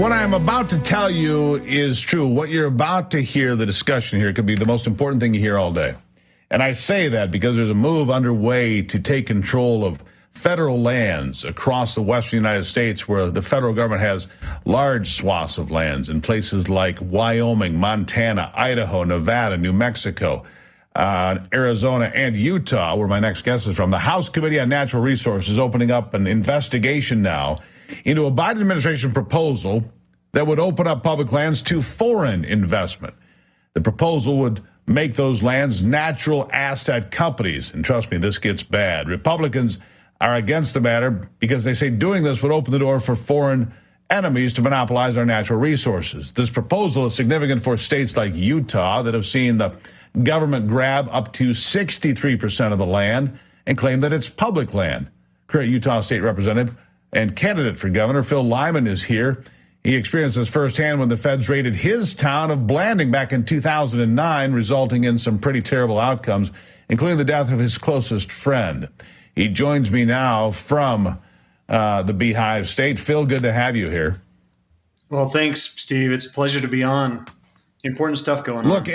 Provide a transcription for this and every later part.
What I'm about to tell you is true. What you're about to hear, the discussion here, could be the most important thing you hear all day. And I say that because there's a move underway to take control of federal lands across the western United States, where the federal government has large swaths of lands in places like Wyoming, Montana, Idaho, Nevada, New Mexico, Arizona, and Utah, where my next guest is from. The House Committee on Natural Resources is opening up an investigation now into a Biden administration proposal that would open up public lands to foreign investment. The proposal would make those lands natural asset companies. And trust me, this gets bad. Republicans are against the matter because they say doing this would open the door for foreign enemies to monopolize our natural resources. This proposal is significant for states like Utah that have seen the government grab up to 63% of the land and claim that it's public land. Current Utah State Representative and candidate for governor Phil Lyman is here. He experienced this firsthand when the feds raided his town of Blanding back in 2009, resulting in some pretty terrible outcomes, including the death of his closest friend. He joins me now from the Beehive State. Phil, good to have you here. Well, thanks, Steve. It's a pleasure to be on. Important stuff going on. Look,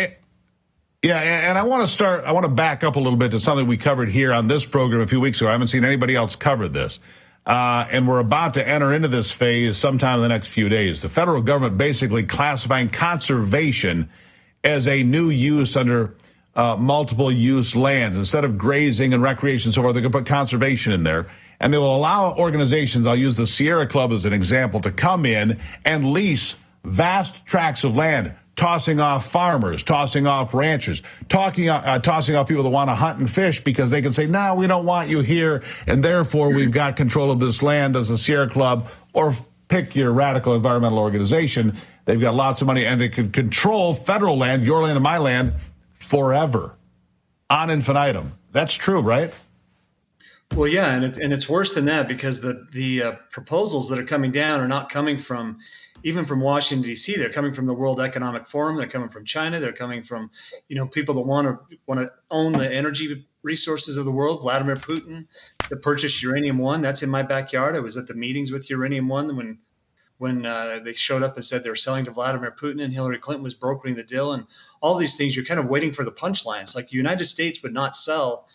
yeah, and I want to back up a little bit to something we covered here on this program a few weeks ago. I haven't seen anybody else cover this. And we're about to enter into this phase sometime in the next few days. The federal government basically classifying conservation as a new use under multiple use lands. Instead of grazing and recreation and so forth, they're going to put conservation in there. And they will allow organizations, I'll use the Sierra Club as an example, to come in and lease vast tracts of land, tossing off farmers, tossing off ranchers, tossing off people that want to hunt and fish because they can say, no, we don't want you here, and therefore we've got control of this land as a Sierra Club, or pick your radical environmental organization. They've got lots of money, and they can control federal land, your land and my land, forever, ad infinitum. That's true, right? Well, yeah, and it's worse than that, because the proposals that are coming down are not coming from even from Washington, D.C. They're coming from the World Economic Forum. They're coming from China. They're coming from, people that want to own the energy resources of the world. Vladimir Putin, that purchased Uranium One. That's in my backyard. I was at the meetings with Uranium One when they showed up and said they were selling to Vladimir Putin, and Hillary Clinton was brokering the deal. And all these things, you're kind of waiting for the punchlines. Like, the United States would not sell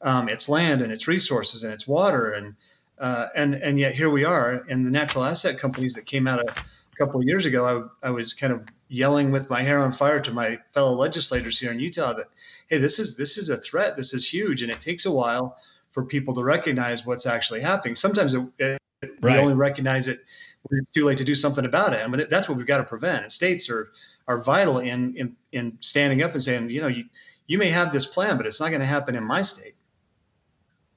its land and its resources and its water, and yet here we are. And the natural asset companies that came out a couple of years ago, I was kind of yelling with my hair on fire to my fellow legislators here in Utah that, hey, this is a threat. This is huge, and it takes a while for people to recognize what's actually happening. Sometimes we only recognize it when it's too late to do something about it. I mean, that's what we've got to prevent. And states are vital in standing up and saying, you may have this plan, but it's not going to happen in my state.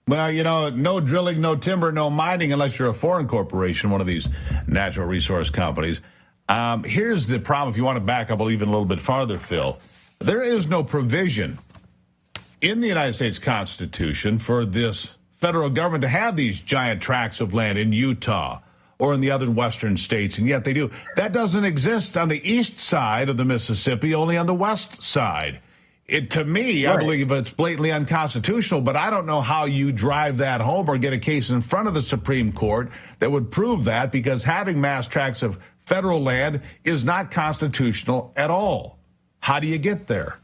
Well, no drilling, no timber, no mining unless you're a foreign corporation, one of these natural resource companies. Here's the problem. If you want to back up even a little bit farther, Phil, there is no provision in the United States Constitution for this federal government to have these giant tracts of land in Utah or in the other western states, and yet they do. That doesn't exist on the east side of the Mississippi, only on the west side. To me, I believe it's blatantly unconstitutional, but I don't know how you drive that home or get a case in front of the Supreme Court that would prove that, because having mass tracts of federal land is not constitutional at all. How do you get there?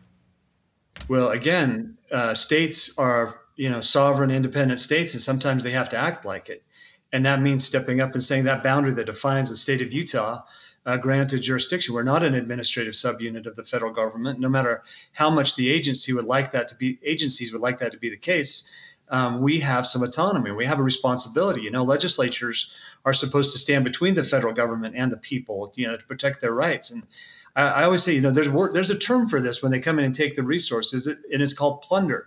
Well, again, states are, sovereign, independent states, and sometimes they have to act like it. And that means stepping up and saying that boundary that defines the state of Utah granted jurisdiction. We're not an administrative subunit of the federal government. No matter how much the agencies would like that to be the case, we have some autonomy. We have a responsibility. Legislatures are supposed to stand between the federal government and the people, to protect their rights. And I always say, there's a term for this when they come in and take the resources, and it's called plunder.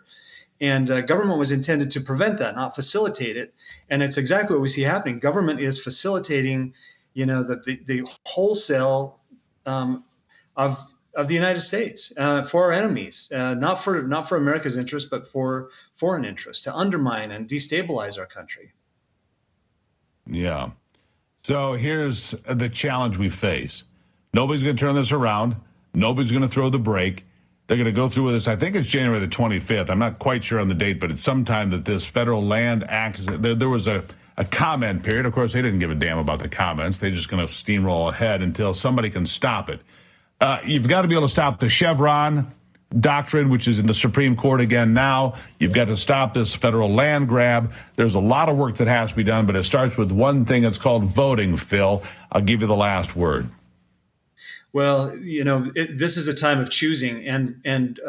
And government was intended to prevent that, not facilitate it. And it's exactly what we see happening. Government is facilitating the wholesale of the United States for our enemies, not for America's interest, but for foreign interests, to undermine and destabilize our country. Yeah. So here's the challenge we face. Nobody's going to turn this around. Nobody's going to throw the break. They're going to go through with this. I think it's January the 25th. I'm not quite sure on the date, but it's sometime that this federal land act. There was a a comment period. Of course, they didn't give a damn about the comments. They're just going to steamroll ahead until somebody can stop it. You've got to be able to stop the Chevron doctrine, which is in the Supreme Court again now. You've got to stop this federal land grab. There's a lot of work that has to be done, but it starts with one thing. It's called voting, Phil. I'll give you the last word. Well, this is a time of choosing, and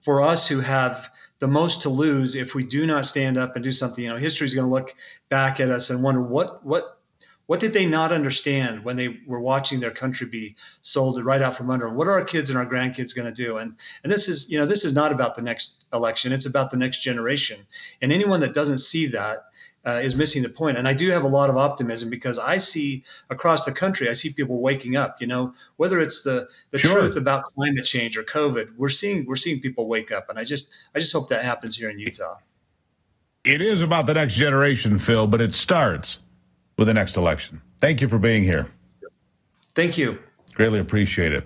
for us who have the most to lose, if we do not stand up and do something, history is going to look back at us and wonder what did they not understand when they were watching their country be sold right out from under them? What are our kids and our grandkids going to do? And this is not about the next election. It's about the next generation. And anyone that doesn't see that is missing the point. And I do have a lot of optimism because I see across the country, I see people waking up. Whether it's the Sure. truth about climate change or COVID, we're seeing people wake up. And I just hope that happens here in Utah. It is about the next generation, Phil, but it starts with the next election. Thank you for being here. Thank you. Greatly appreciate it.